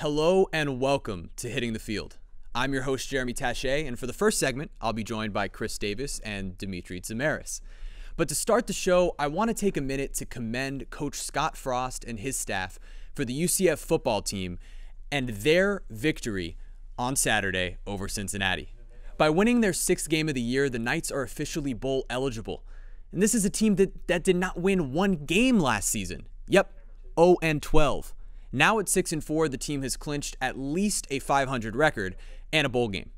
Hello and welcome to Hitting the Field. I'm your host, Jeremy Taché, and for the first segment, I'll be joined by Chris Davis and Dimitri Zamaris. But to start the show, I want to take a minute to commend Coach Scott Frost and his staff for the UCF football team and their victory on Saturday over Cincinnati. By winning their sixth game of the year, the Knights are officially bowl eligible. And this is a team that did not win one game last season. Yep, 0-12. Now at 6-4, the team has clinched at least a 500 record and a bowl game.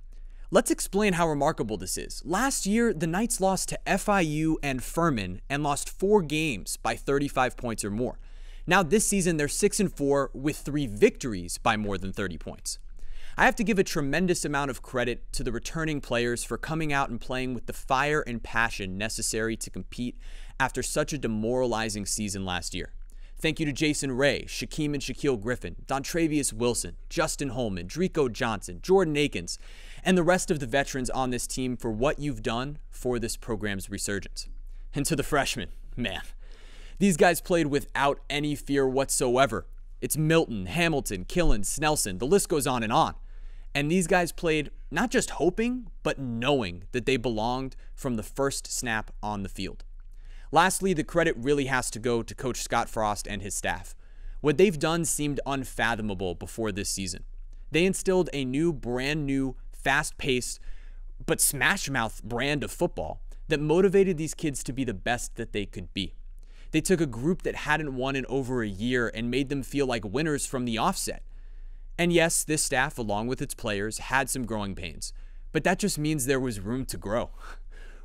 Let's explain how remarkable this is. Last year, the Knights lost to FIU and Furman and lost 4 games by 35 points or more. Now this season, they're 6-4 with 3 victories by more than 30 points. I have to give a tremendous amount of credit to the returning players for coming out and playing with the fire and passion necessary to compete after such a demoralizing season last year. Thank you to Jason Ray, Shaquem and Shaquille Griffin, Dontravius Wilson, Justin Holman, Drico Johnson, Jordan Akins, and the rest of the veterans on this team for what you've done for this program's resurgence. And to the freshmen, man, these guys played without any fear whatsoever. It's Milton, Hamilton, Killen, Snelson, the list goes on. And these guys played not just hoping, but knowing that they belonged from the first snap on the field. Lastly, the credit really has to go to Coach Scott Frost and his staff. What they've done seemed unfathomable before this season. They instilled a brand new, fast-paced, but smash-mouth brand of football that motivated these kids to be the best that they could be. They took a group that hadn't won in over a year and made them feel like winners from the offset. And yes, this staff, along with its players, had some growing pains, but that just means there was room to grow.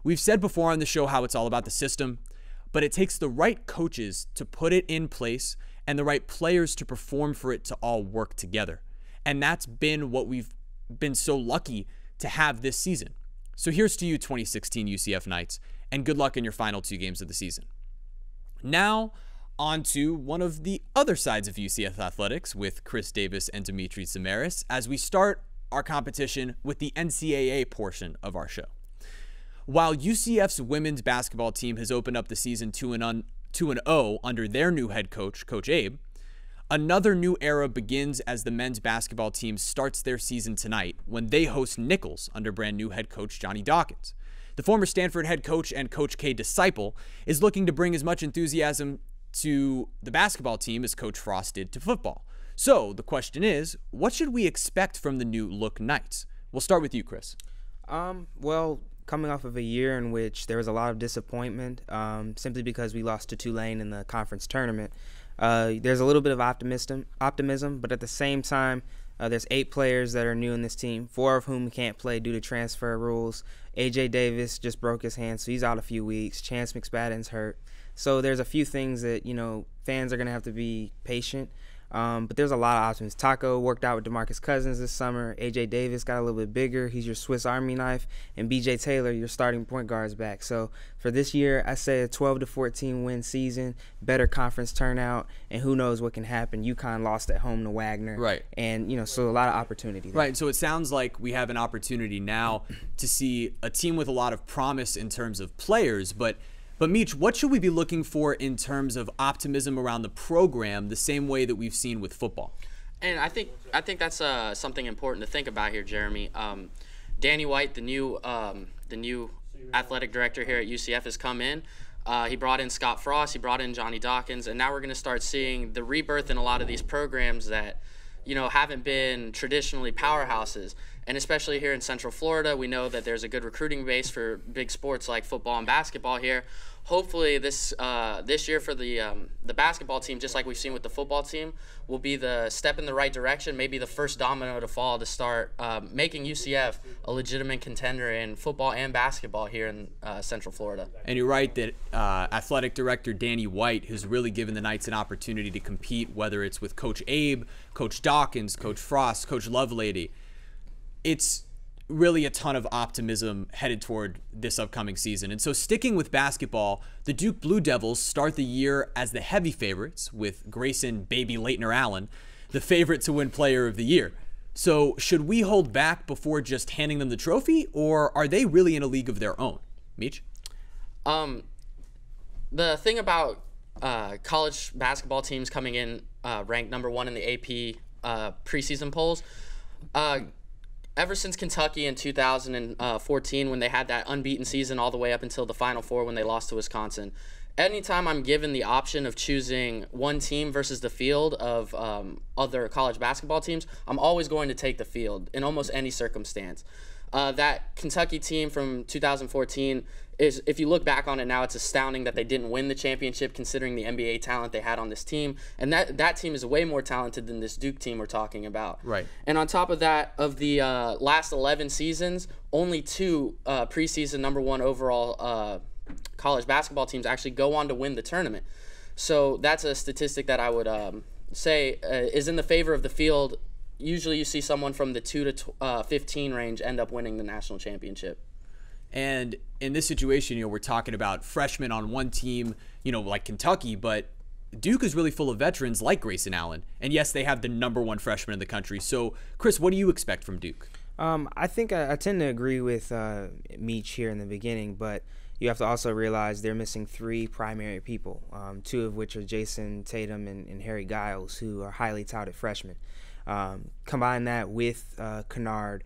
We've said before on the show how it's all about the system, but it takes the right coaches to put it in place and the right players to perform for it to all work together. And that's been what we've been so lucky to have this season. So here's to you, 2016 UCF Knights, and good luck in your final 2 games of the season. Now, on to one of the other sides of UCF athletics with Chris Davis and Dimitri Zamaris as we start our competition with the NCAA portion of our show. While UCF's women's basketball team has opened up the season 2-0 under their new head coach, Coach Abe, another new era begins as the men's basketball team starts their season tonight when they host Nichols under brand new head coach Johnny Dawkins. The former Stanford head coach and Coach K disciple is looking to bring as much enthusiasm to the basketball team as Coach Frost did to football. So the question is, what should we expect from the new look Knights? We'll start with you, Chris. Well, coming off of a year in which there was a lot of disappointment simply because we lost to Tulane in the conference tournament, there's a little bit of optimism, but at the same time, there's 8 players that are new in this team, 4 of whom can't play due to transfer rules. A.J. Davis just broke his hand, so he's out a few weeks. Chance McSpadden's hurt. So there's a few things that, fans are going to have to be patient. But there's a lot of options. Taco worked out with DeMarcus Cousins this summer. A.J. Davis got a little bit bigger. He's your Swiss Army knife. And B.J. Taylor, your starting point guard, is back. So for this year, I say a 12-14 win season, better conference turnout, and who knows what can happen. UConn lost at home to Wagner. Right. And, so a lot of opportunity there. Right. So it sounds like we have an opportunity now to see a team with a lot of promise in terms of players, But Meech, what should we be looking for in terms of optimism around the program, the same way that we've seen with football? And I think that's something important to think about here, Jeremy. Danny White, the new athletic director here at UCF, has come in. He brought in Scott Frost, he brought in Johnny Dawkins, and now we're going to start seeing the rebirth in a lot of these programs that haven't been traditionally powerhouses. And especially here in Central Florida, we know that there's a good recruiting base for big sports like football and basketball here. Hopefully this year for the basketball team, just like we've seen with the football team, will be the step in the right direction, maybe the first domino to fall to start making UCF a legitimate contender in football and basketball here in Central Florida. And you're right that athletic director Danny White has really given the Knights an opportunity to compete, whether it's with Coach Abe, Coach Dawkins, Coach Frost, Coach Lovelady. It's really a ton of optimism headed toward this upcoming season. And so sticking with basketball, the Duke Blue Devils start the year as the heavy favorites with Grayson Baby Leitner Allen, the favorite to win Player of the Year. So should we hold back before just handing them the trophy, or are they really in a league of their own? Meech? The thing about college basketball teams coming in ranked number 1 in the AP preseason polls. Ever since Kentucky in 2014, when they had that unbeaten season all the way up until the Final Four when they lost to Wisconsin, anytime I'm given the option of choosing one team versus the field of other college basketball teams, I'm always going to take the field in almost any circumstance. That Kentucky team from 2014 is, if you look back on it now, it's astounding that they didn't win the championship considering the NBA talent they had on this team. And that team is way more talented than this Duke team we're talking about. Right. And on top of that, of the last 11 seasons, only 2 preseason number 1 overall college basketball teams actually go on to win the tournament. So that's a statistic that I would say is in the favor of the field. Usually you see someone from the 2 to 15 range end up winning the national championship. And in this situation, we're talking about freshmen on one team, like Kentucky, but Duke is really full of veterans like Grayson Allen. And yes, they have the number 1 freshman in the country. So, Chris, what do you expect from Duke? I think I tend to agree with Meach here in the beginning, but you have to also realize they're missing 3 primary people, 2 of which are Jason Tatum and Harry Giles, who are highly touted freshmen. Combine that with Kennard,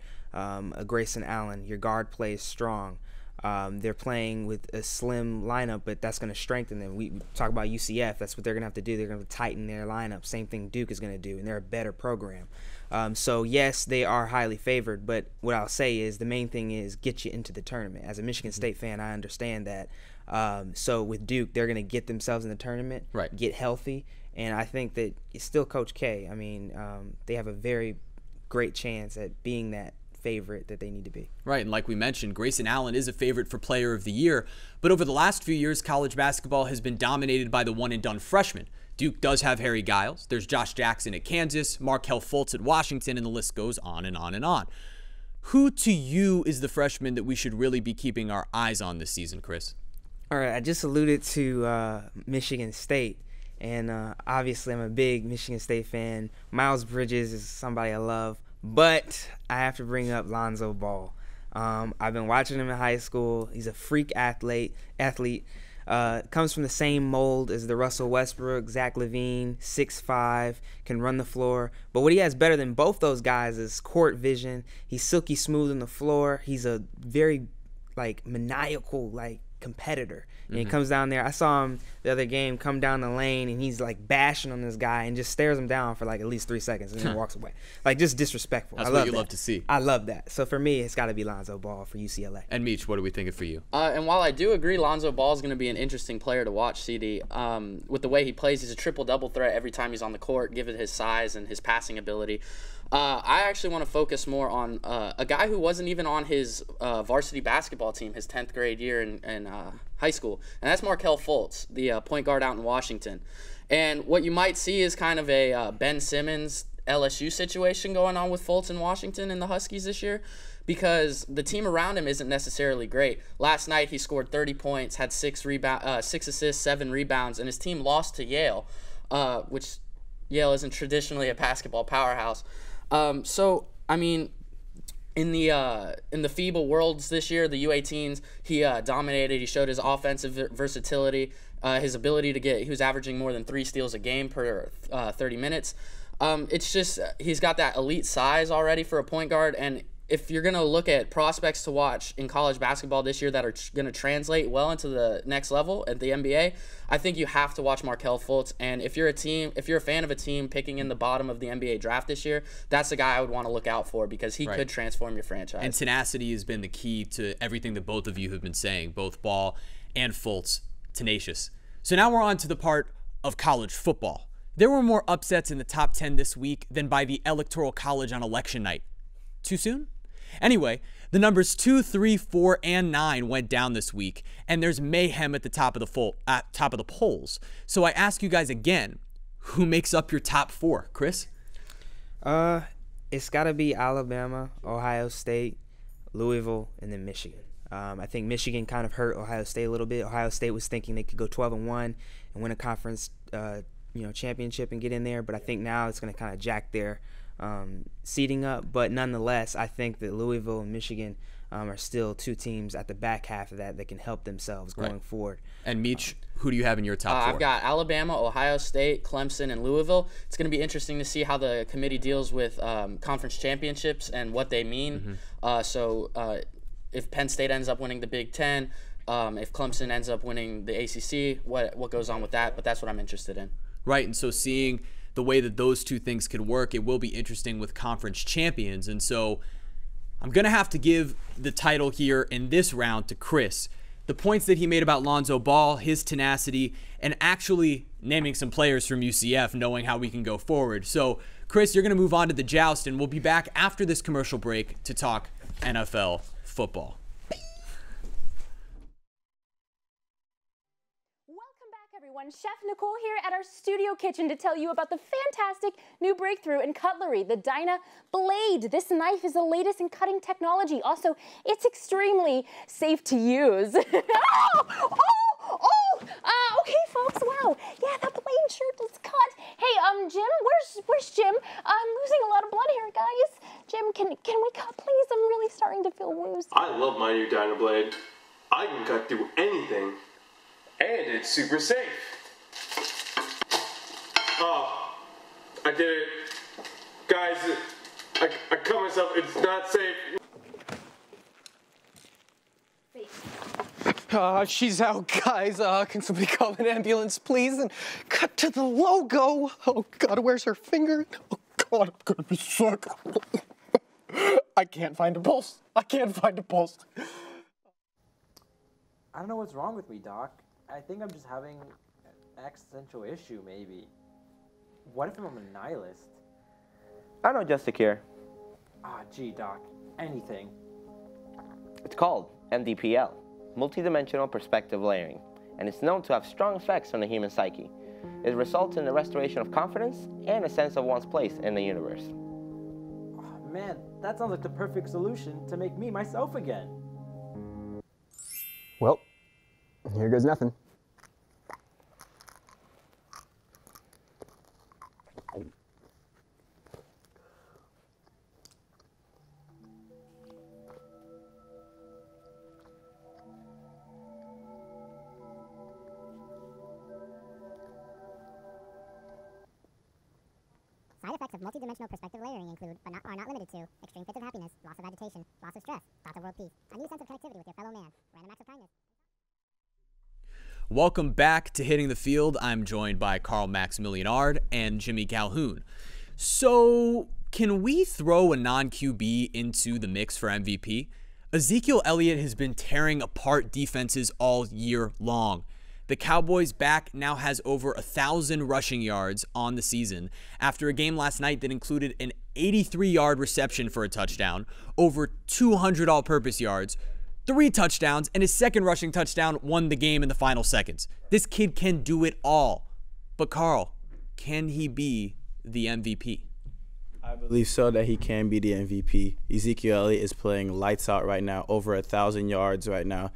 Grayson Allen. Your guard plays strong. They're playing with a slim lineup, but that's going to strengthen them. We talk about UCF. That's what they're going to have to do. They're going to tighten their lineup. Same thing Duke is going to do, and they're a better program. So, yes, they are highly favored, but what I'll say is the main thing is get you into the tournament. As a Michigan State fan, I understand that. So with Duke, they're going to get themselves in the tournament, right, get healthy, and I think that it's still Coach K. I mean, they have a very great chance at being that favorite that they need to be. Right, and like we mentioned, Grayson Allen is a favorite for Player of the Year, but over the last few years, college basketball has been dominated by the one-and-done freshmen. Duke does have Harry Giles. There's Josh Jackson at Kansas, Markelle Fultz at Washington, and the list goes on and on and on. Who to you is the freshman that we should really be keeping our eyes on this season, Chris? All right, I just alluded to Michigan State, and obviously I'm a big Michigan State fan. Miles Bridges is somebody I love, but I have to bring up Lonzo Ball. I've been watching him in high school. He's a freak athlete. Comes from the same mold as the Russell Westbrook, Zach LaVine, 6'5", can run the floor. But what he has better than both those guys is court vision. He's silky smooth on the floor. He's a very maniacal competitor. And he comes down there. I saw him the other game come down the lane, and he's bashing on this guy and just stares him down for at least 3 seconds and then walks away. Just disrespectful. That's what you love to see. I love that. So for me, it's got to be Lonzo Ball for UCLA. And Meach, what are we thinking for you? And while I do agree Lonzo Ball is going to be an interesting player to watch, CD, with the way he plays, he's a triple-double threat every time he's on the court, given his size and his passing ability. I actually want to focus more on a guy who wasn't even on his varsity basketball team his 10th grade year in high school, and that's Markelle Fultz, the point guard out in Washington. And what you might see is kind of a Ben Simmons LSU situation going on with Fultz in Washington and the Huskies this year, because the team around him isn't necessarily great. Last night he scored 30 points, had 6 assists, 7 rebounds, and his team lost to Yale, which Yale isn't traditionally a basketball powerhouse. So, I mean, in the FIBA Worlds this year, the U18s, he dominated. He showed his offensive versatility, his ability to he was averaging more than 3 steals a game per 30 minutes. It's just he's got that elite size already for a point guard, and if you're going to look at prospects to watch in college basketball this year that are going to translate well into the next level at the NBA, I think you have to watch Markelle Fultz. And if you're a fan of a team picking in the bottom of the NBA draft this year, that's the guy I would want to look out for, because he could transform your franchise. And tenacity has been the key to everything that both of you have been saying, both Ball and Fultz, tenacious. So now we're on to the part of college football. There were more upsets in the top 10 this week than by the Electoral College on election night. Too soon? Anyway, the numbers 2, 3, 4, and 9 went down this week, and there's mayhem at the top of the polls. So I ask you guys again, who makes up your top 4, Chris? It's got to be Alabama, Ohio State, Louisville, and then Michigan. I think Michigan kind of hurt Ohio State a little bit. Ohio State was thinking they could go 12-1 and win a conference championship and get in there. But I think now it's going to kind of jack their seeding up. But nonetheless, I think that Louisville and Michigan are still two teams at the back half of that can help themselves going forward. And Meech, who do you have in your top four? I've got Alabama, Ohio State, Clemson, and Louisville. It's going to be interesting to see how the committee deals with conference championships and what they mean. So if Penn State ends up winning the Big Ten, if Clemson ends up winning the ACC, what goes on with that? But that's what I'm interested in. Right, and so seeing the way that those two things could work, it will be interesting with conference champions. And so I'm going to have to give the title here in this round to Chris. The points that he made about Lonzo Ball, his tenacity, and actually naming some players from UCF, knowing how we can go forward. So, Chris, you're going to move on to the joust, and we'll be back after this commercial break to talk NFL football. Chef Nicole here at our studio kitchen to tell you about the fantastic new breakthrough in cutlery, the Dyna Blade. This knife is the latest in cutting technology. Also, it's extremely safe to use. Okay, folks, wow. Yeah, that blade sure does cut. Hey, Jim, where's Jim? I'm losing a lot of blood here, guys. Jim, can we cut, please? I'm really starting to feel woozy. I love my new Dyna Blade. I can cut through anything. And it's super safe. Oh, I did it. Guys, I cut myself. It's not safe. She's out, guys. Can somebody call an ambulance, please? And cut to the logo. Oh, God, where's her finger? Oh, God, I'm gonna be sick. I can't find a pulse. I don't know what's wrong with me, Doc. I think I'm just having an existential issue, maybe. What if I'm a nihilist? I know just a cure. Gee, Doc. Anything. It's called MDPL, multidimensional perspective layering, and it's known to have strong effects on the human psyche. It results in the restoration of confidence and a sense of one's place in the universe. Oh, man, that sounds like the perfect solution to make me myself again. Well, here goes nothing. Side effects of multidimensional perspective layering include, but are not limited to, extreme fits of happiness, loss of agitation, loss of stress, thoughts of world peace, a new sense of connectivity with your fellow man, random acts of kindness. Welcome back to Hitting the Field. I'm joined by Karl Maximilianard and Jimmy Calhoun. So, can we throw a non-QB into the mix for MVP? Ezekiel Elliott has been tearing apart defenses all year long. The Cowboys' back now has over 1,000 rushing yards on the season after a game last night that included an 83-yard reception for a touchdown, over 200 all-purpose yards, 3 touchdowns, and his second rushing touchdown won the game in the final seconds. This kid can do it all. But Karl, can he be the MVP? I believe so, that he can be the MVP. Ezekiel Elliott is playing lights out right now, over 1,000 yards right now.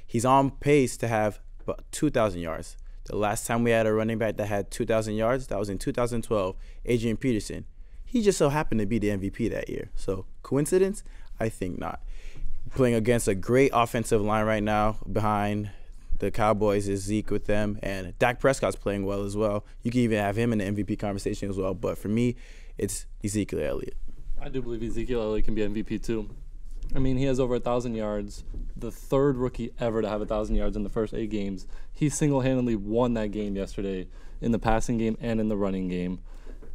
He's on pace to have about 2,000 yards. The last time we had a running back that had 2,000 yards, that was in 2012, Adrian Peterson. He just so happened to be the MVP that year. So, coincidence? I think not. Playing against a great offensive line right now behind the Cowboys is Zeke with them, and Dak Prescott's playing well as well. You can even have him in the MVP conversation as well, but for me, it's Ezekiel Elliott. I do believe Ezekiel Elliott can be MVP too. I mean, he has over 1,000 yards, the third rookie ever to have 1,000 yards in the first 8 games. He single-handedly won that game yesterday in the passing game and in the running game.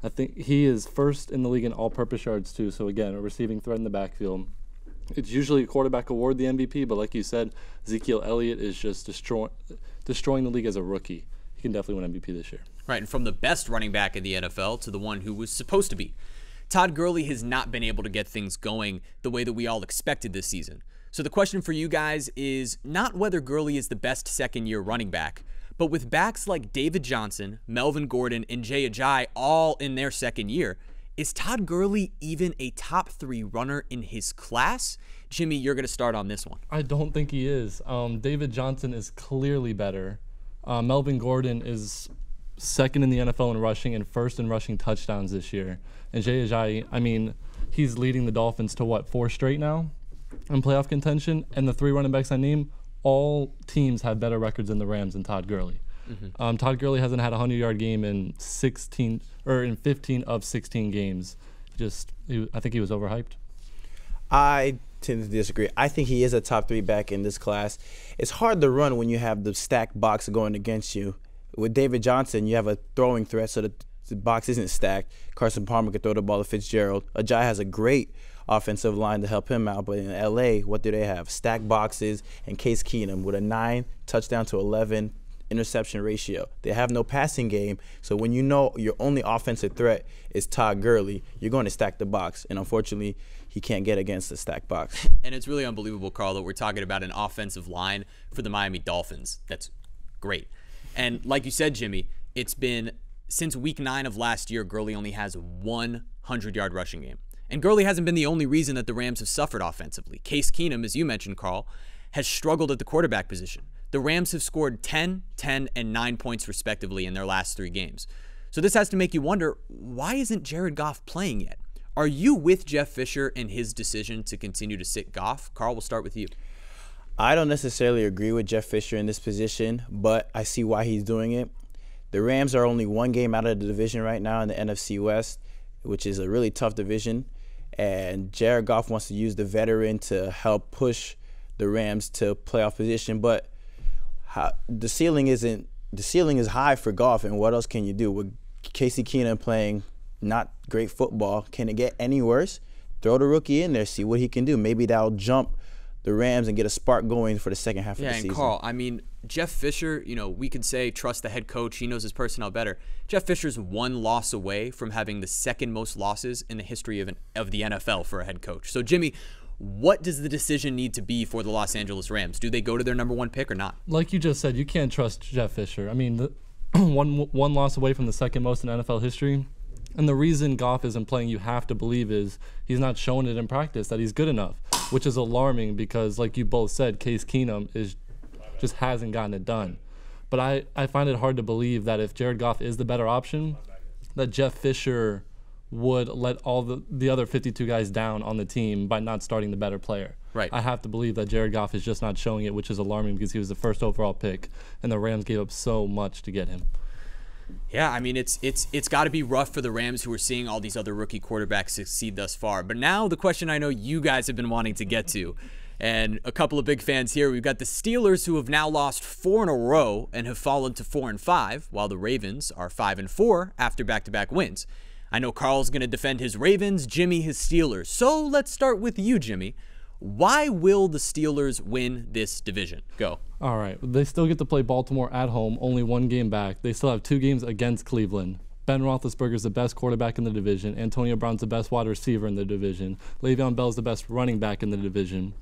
I think he is first in the league in all-purpose yards too, so again, a receiving threat in the backfield. It's usually a quarterback award, the MVP, but like you said, Ezekiel Elliott is just destroying the league as a rookie. He can definitely win MVP this year. Right, and from the best running back in the NFL to the one who was supposed to be. Todd Gurley has not been able to get things going the way that we all expected this season. So the question for you guys is not whether Gurley is the best second-year running back, but with backs like David Johnson, Melvin Gordon, and Jay Ajayi all in their second year, is Todd Gurley even a top 3 runner in his class? Jimmy, you're going to start on this one. I don't think he is. David Johnson is clearly better. Melvin Gordon is second in the NFL in rushing and first in rushing touchdowns this year. And Jay Ajayi, I mean, he's leading the Dolphins to, what, 4 straight now in playoff contention? And the 3 running backs I named, all teams have better records than the Rams and Todd Gurley. Todd Gurley hasn't had a 100-yard game in 15 of 16 games. I think he was overhyped. I tend to disagree. I think he is a top 3 back in this class. It's hard to run when you have the stacked box going against you. With David Johnson, you have a throwing threat, so the box isn't stacked. Carson Palmer could throw the ball to Fitzgerald. Ajayi has a great offensive line to help him out, but in L.A., what do they have? Stacked boxes and Case Keenum with a 9 touchdown to 11 interception ratio. They have no passing game, so when you know your only offensive threat is Todd Gurley, you're going to stack the box, and unfortunately, he can't get against the stacked box. And it's really unbelievable, Karl, that we're talking about an offensive line for the Miami Dolphins. That's great. And like you said, Jimmy, it's been since week 9 of last year, Gurley only has 1 100-yard rushing game. And Gurley hasn't been the only reason that the Rams have suffered offensively. Case Keenum, as you mentioned, Karl, has struggled at the quarterback position. The Rams have scored 10, 10, and 9 points respectively in their last 3 games. So this has to make you wonder, why isn't Jared Goff playing yet? Are you with Jeff Fisher in his decision to continue to sit Goff? Karl, we'll start with you. I don't necessarily agree with Jeff Fisher in this position, but I see why he's doing it. The Rams are only 1 game out of the division right now in the NFC West, which is a really tough division. And Jared Goff wants to use the veteran to help push the Rams to playoff position, but the ceiling is high for Goff, and what else can you do with Casey Keenum playing not great football? Can it get any worse? Throw the rookie in there, see what he can do. Maybe that'll jump the Rams and get a spark going for the second half of the season. Yeah, and Karl, I mean, Jeff Fisher, we could say trust the head coach. He knows his personnel better. Jeff Fisher's 1 loss away from having the 2nd most losses in the history of the NFL for a head coach. So, Jimmy, what does the decision need to be for the Los Angeles Rams? Do they go to their number 1 pick or not? Like you just said, you can't trust Jeff Fisher. I mean, one loss away from the 2nd most in NFL history. And the reason Goff isn't playing, you have to believe, is he's not showing it in practice that he's good enough, which is alarming because, like you both said, Case Keenum just hasn't gotten it done. But I find it hard to believe that if Jared Goff is the better option, that Jeff Fisher would let all the other 52 guys down on the team by not starting the better player. Right. I have to believe that Jared Goff is just not showing it, which is alarming because he was the 1st overall pick, and the Rams gave up so much to get him. Yeah, I mean, it's got to be rough for the Rams, who are seeing all these other rookie quarterbacks succeed thus far. But now the question I know you guys have been wanting to get to, and a couple of big fans here, we've got the Steelers, who have now lost 4 in a row and have fallen to 4-5, while the Ravens are 5-4 after back-to-back wins. I know Karl's going to defend his Ravens, Jimmy his Steelers. So let's start with you, Jimmy. Why will the Steelers win this division? Go. All right. They still get to play Baltimore at home, only 1 game back. They still have 2 games against Cleveland. Ben Roethlisberger's the best quarterback in the division. Antonio Brown's the best wide receiver in the division. Le'Veon Bell's the best running back in the division.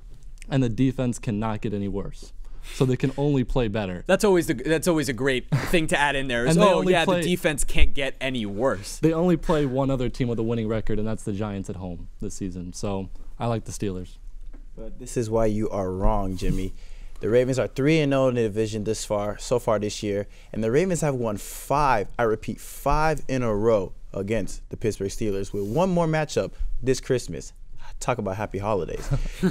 And the defense cannot get any worse. So they can only play better. That's always a great thing to add in there. Is, the defense can't get any worse. They only play one other team with a winning record, and that's the Giants at home this season. So I like the Steelers. But this is why you are wrong, Jimmy. The Ravens are 3-0 in the division so far this year, and the Ravens have won 5 in a row against the Pittsburgh Steelers with 1 more matchup this Christmas. Talk about happy holidays.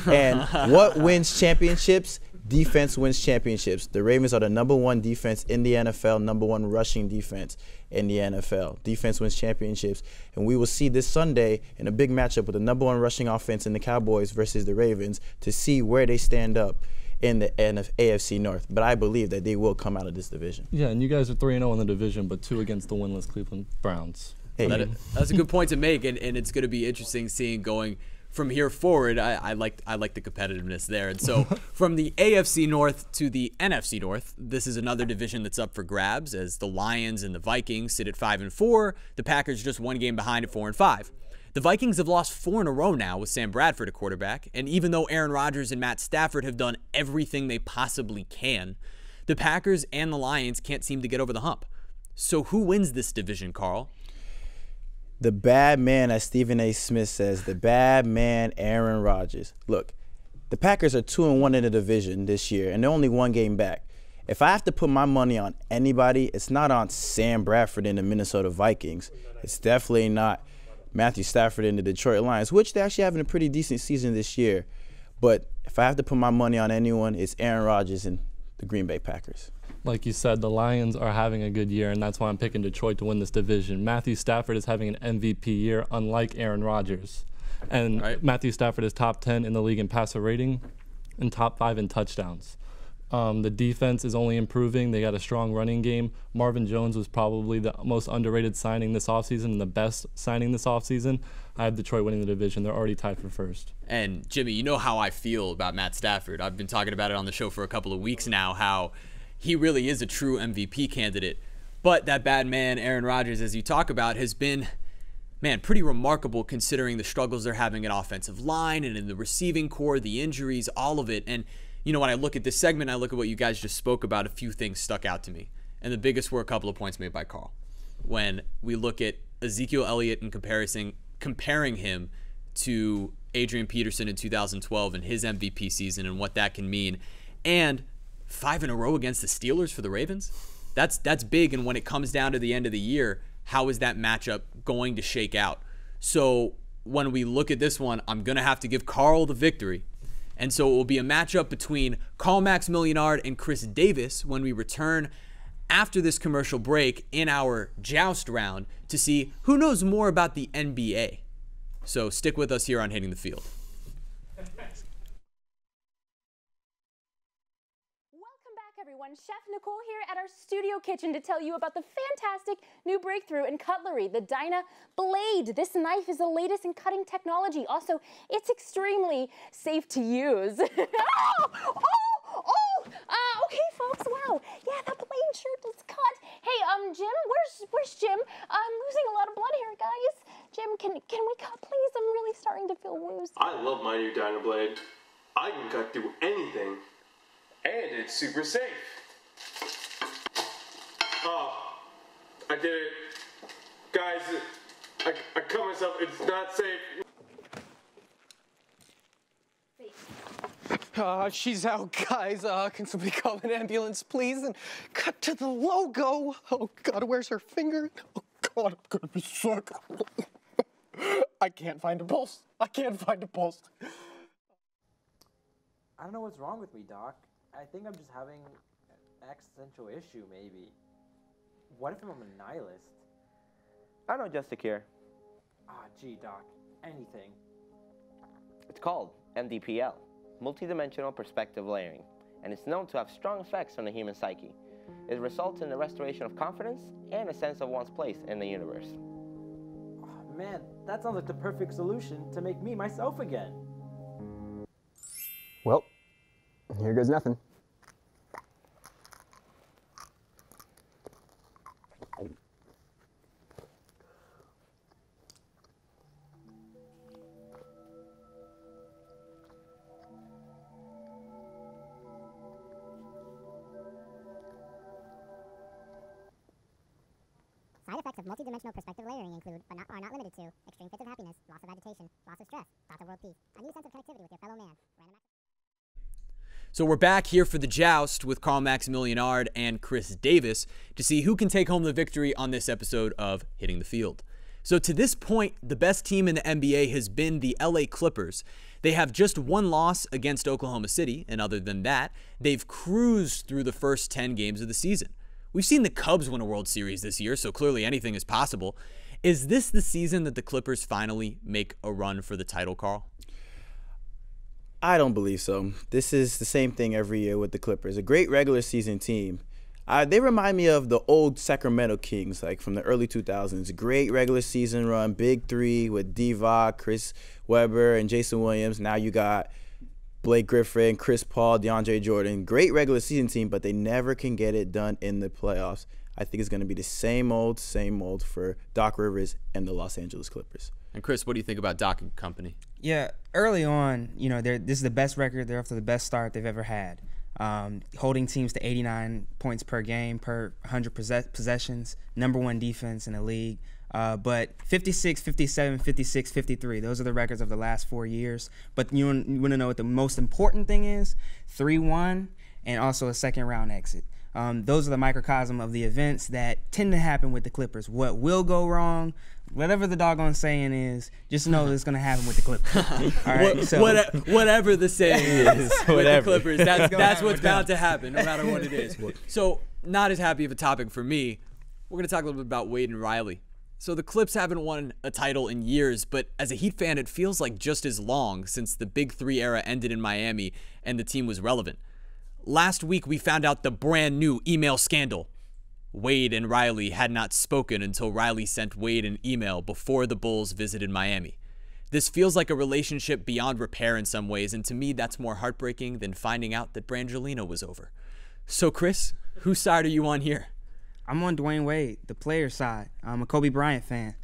And what wins championships? Defense wins championships. The Ravens are the number 1 defense in the NFL, number 1 rushing defense in the NFL. Defense wins championships. And we will see this Sunday in a big matchup with the number 1 rushing offense in the Cowboys versus the Ravens to see where they stand up in the AFC North. But I believe that they will come out of this division. Yeah, and you guys are 3-0 in the division, but 2 against the winless Cleveland Browns. Hey, that's a good point to make, and it's going to be interesting seeing going from here forward. I like the competitiveness there. And so from the AFC North to the NFC North, this is another division that's up for grabs, as the Lions and the Vikings sit at 5-4. The Packers just 1 game behind at 4-5. The Vikings have lost 4 in a row now with Sam Bradford at quarterback, and even though Aaron Rodgers and Matt Stafford have done everything they possibly can, the Packers and the Lions can't seem to get over the hump. So who wins this division, Karl? The bad man, as Stephen A. Smith says, the bad man, Aaron Rodgers. Look, the Packers are 2-1 in the division this year, and they're only 1 game back. if I have to put my money on anybody, it's not on Sam Bradford and the Minnesota Vikings. It's definitely not Matthew Stafford and the Detroit Lions, which they're actually having a pretty decent season this year. But if I have to put my money on anyone, it's Aaron Rodgers and the Green Bay Packers. Like you said, the Lions are having a good year, and that's why I'm picking Detroit to win this division. Matthew Stafford is having an MVP year, unlike Aaron Rodgers. And Matthew Stafford is top 10 in the league in passer rating and top 5 in touchdowns. The defense is only improving. They got a strong running game. Marvin Jones was probably the most underrated signing this offseason and the best signing this offseason. I have Detroit winning the division. They're already tied for first. And, Jimmy, you know how I feel about Matt Stafford. I've been talking about it on the show for a couple of weeks now, how he really is a true MVP candidate. But that bad man, Aaron Rodgers, as you talk about, has been, man, pretty remarkable considering the struggles they're having at offensive line and in the receiving core, the injuries, all of it. And, you know, when I look at this segment, I look at what you guys just spoke about, a few things stuck out to me. And the biggest were a couple of points made by Karl. When we look at Ezekiel Elliott and comparing him to Adrian Peterson in 2012 and his MVP season and what that can mean. And 5 in a row against the Steelers for the Ravens. That's big. And when it comes down to the end of the year, how is that matchup going to shake out? So when we look at this one, I'm going to have to give Karl the victory. And so it will be a matchup between Karl Maximilianard and Chris Davis when we return after this commercial break in our joust round to see who knows more about the NBA. So stick with us here on Hitting the Field. Everyone, Chef Nicole here at our studio kitchen to tell you about the fantastic new breakthrough in cutlery, the Dyna Blade. This knife is the latest in cutting technology. Also, it's extremely safe to use. Okay, folks, wow. Yeah, that blade sure does cut. Hey, Jim, where's Jim? I'm losing a lot of blood here, guys. Jim, can we cut, please? I'm really starting to feel woozy. I love my new Dyna Blade. I can cut through anything. And it's super safe. Oh, I did it. Guys, I cut myself. It's not safe. She's out, guys. Can somebody call an ambulance, please? And cut to the logo. Oh, God, where's her finger? Oh, God, I'm gonna be sick. I can't find a pulse. I can't find a pulse. I don't know what's wrong with me, Doc. I think I'm just having an existential issue, maybe. What if I'm a nihilist? I know just a cure. Gee, Doc. Anything. It's called MDPL, multidimensional perspective layering, and it's known to have strong effects on the human psyche. It results in the restoration of confidence and a sense of one's place in the universe. Oh, man, that sounds like the perfect solution to make me myself again. Well, here goes nothing. Side effects of multidimensional perspective layering include, but are not limited to, extreme fits of happiness, loss of agitation, loss of stress, thoughts of world peace, a new sense of connectivity with your fellow man. So we're back here for the joust with Karl Maximilianard and Chris Davis to see who can take home the victory on this episode of Hitting the Field. So to this point, the best team in the NBA has been the LA Clippers. They have just one loss against Oklahoma City, and other than that, they've cruised through the first 10 games of the season. We've seen the Cubs win a World Series this year, so clearly anything is possible. Is this the season that the Clippers finally make a run for the title, Karl? I don't believe so. This is the same thing every year with the Clippers. A great regular season team. They remind me of the old Sacramento Kings, like from the early 2000s. Great regular season run, big three with Divac, Chris Webber, and Jason Williams. Now you got Blake Griffin, Chris Paul, DeAndre Jordan. Great regular season team, but they never can get it done in the playoffs. I think it's going to be the same old for Doc Rivers and the Los Angeles Clippers. And Chris, what do you think about Doc and company? Yeah, early on, this is the best record. They're off to the best start they've ever had. Holding teams to 89 points per game per 100 possessions, number one defense in the league. But 56, 57, 56, 53, those are the records of the last 4 years. But you want to know what the most important thing is? 3-1 and also a second round exit. Those are the microcosm of the events that tend to happen with the Clippers. What will go wrong, whatever the doggone saying is, just know that it's going to happen with the Clippers. All right, so whatever the saying is with the Whatever. Clippers, that's what's bound to happen, no matter what it is. So, not as happy of a topic for me. We're going to talk a little bit about Wade and Riley. So the Clips haven't won a title in years, but as a Heat fan, it feels like just as long since the Big Three era ended in Miami and the team was relevant. Last week, we found out the brand new email scandal. Wade and Riley had not spoken until Riley sent Wade an email before the Bulls visited Miami. This feels like a relationship beyond repair in some ways, and to me, that's more heartbreaking than finding out that Brangelina was over. So, Chris, whose side are you on here? I'm on Dwayne Wade, the player side. I'm a Kobe Bryant fan.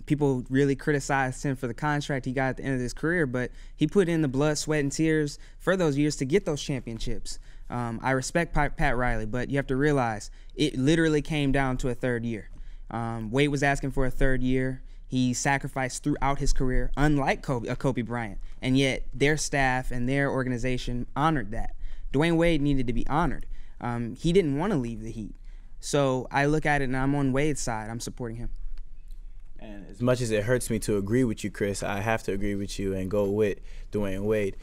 People really criticized him for the contract he got at the end of his career, but he put in the blood, sweat, and tears for those years to get those championships. I respect Pat Riley, but you have to realize it literally came down to a third year. Wade was asking for a third year. He sacrificed throughout his career, unlike Kobe Bryant, and yet their staff and their organization honored that. Dwayne Wade needed to be honored. He didn't want to leave the Heat. So I look at it and I'm on Wade's side. I'm supporting him. And as much as it hurts me to agree with you, Chris, I have to agree with you and go with Dwayne Wade.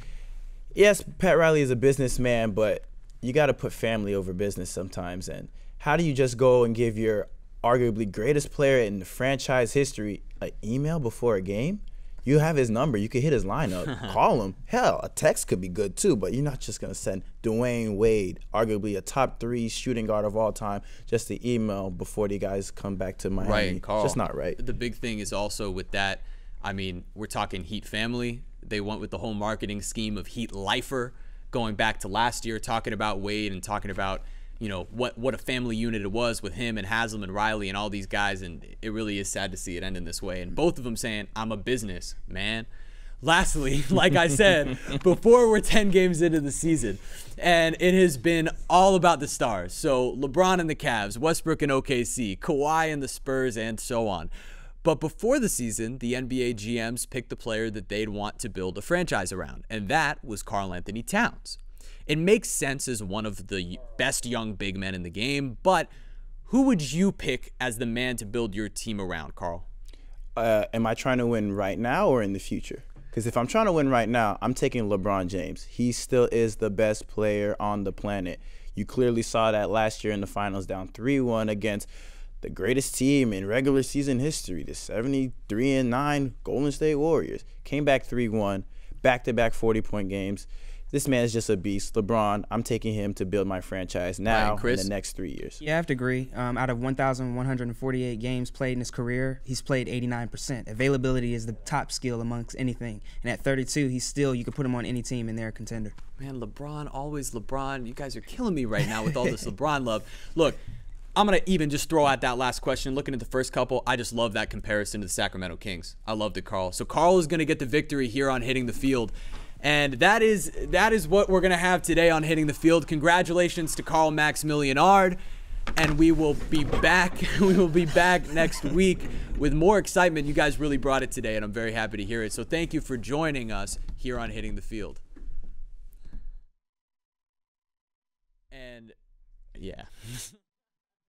Yes, Pat Riley is a businessman, but you got to put family over business sometimes. And how do you just go and give your arguably greatest player in the franchise history an email before a game? You have his number. You could hit his lineup, call him. Hell, a text could be good too, but you're not just going to send Dwayne Wade, arguably a top 3 shooting guard of all time, just the email before the guys come back to Miami. Right, Karl. Just not right. The big thing is also with that, I mean, we're talking Heat family. They went with the whole marketing scheme of Heat lifer, going back to last year, talking about Wade and talking about, you know, what a family unit it was with him and Haslam and Riley and all these guys, and it really is sad to see it end in this way. And both of them saying, I'm a business man. Lastly, like I said, before we're 10 games into the season, and it has been all about the stars. So LeBron and the Cavs, Westbrook and OKC, Kawhi and the Spurs, and so on. But before the season, the NBA GMs picked the player that they'd want to build a franchise around, and that was Karl Anthony Towns. It makes sense as one of the best young big men in the game, but who would you pick as the man to build your team around, Karl? Am I trying to win right now or in the future? Because if I'm trying to win right now, I'm taking LeBron James. He still is the best player on the planet. You clearly saw that last year in the finals, down 3-1 against the greatest team in regular season history, the 73-9 Golden State Warriors. Came back 3-1, back-to-back 40-point games. This man is just a beast. LeBron, I'm taking him to build my franchise now in the next 3 years. Yeah, I have to agree. Out of 1,148 games played in his career, he's played 89%. Availability is the top skill amongst anything. And at 32, he's still, you could put him on any team and they're a contender. Man, LeBron, always LeBron. You guys are killing me right now with all this LeBron love. Look, I'm going to even just throw out that last question. Looking at the first couple, I just love that comparison to the Sacramento Kings. I loved it, Karl. So Karl is going to get the victory here on Hitting the Field. And that is what we're going to have today on Hitting the Field. Congratulations to Karl Maximilian Ard. And we will be back. We will be back next week with more excitement. You guys really brought it today, and I'm very happy to hear it. So thank you for joining us here on Hitting the Field. And yeah.